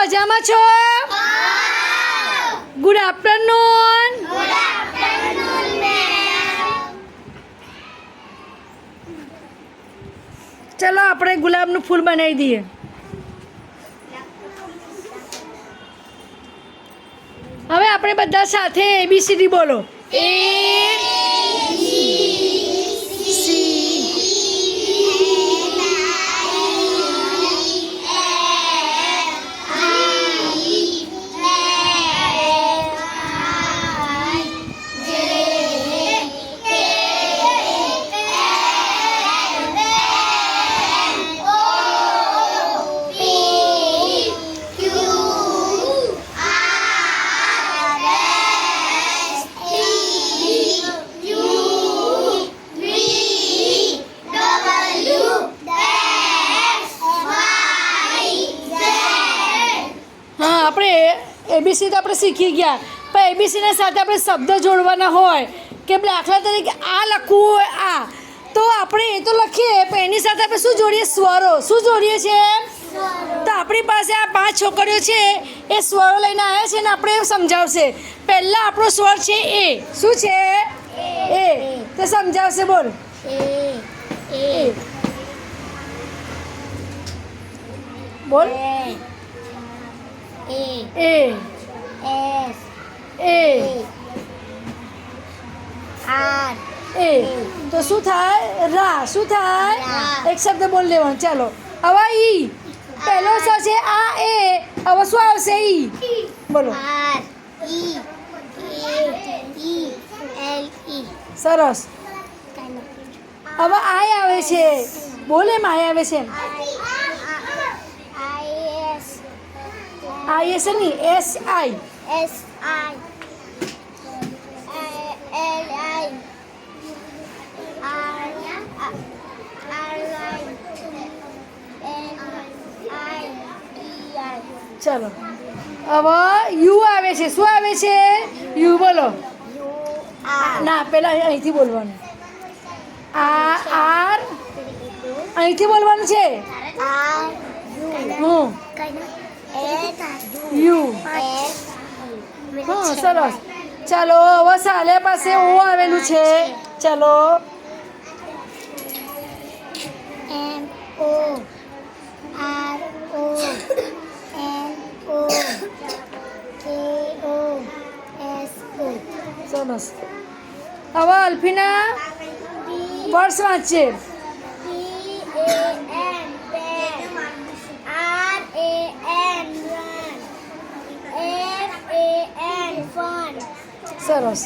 મજામાં છો? Good afternoon. ચલો આપણે ગુલાબનું ફૂલ બનાવી દઈએ. હવે આપણે બધા સાથે ABCD બોલો. A ABC તો આપણે શીખી ગયા, પણ ABCના સાથે આપણે શબ્દ જોડવાના હોય કે દાખલા તરીકે આ લખવું હોય આ, તો આપણે એ તો લખીએ પણ એની સાથે આપણે શું જોડીએ? સ્વરો. શું જોડીએ છીએ? તો આપણી પાસે આ 5 છોકરીઓ છે એ સ્વરો લઈને આવ્યા છે ને આપણે સમજાવશે. પહેલાં આપણો સ્વર છે એ. શું છે? એ. તો સમજાવશે. બોલ. બોલ. A S A R A. તો શું થાય? રા. શું થાય? એક શબ્દ બોલ લેવાનો. ચાલો હવે ઈ. પહેલો સ છે આ એ. હવે શું આવશે? ઈ. બોલો. R E A L E. સરસ. હવે આય આવે છે. બોલ. એમ આય આવે છે. IS નહીં, SI. SI LI ચલો હવે યુ આવે છે. શું આવે છે? યુ. બોલો. ના પેલા અહીંથી બોલવાનું. આર અહીંથી બોલવાનું છે. હું યુ. હા સરસ. ચાલો હવે સાલે પાસે ઓ આવેલું છે. ચાલો M O R O N O K O S O. સરસ. હવે અલ્ફીના વર્ષ વાંચશે. સરસ.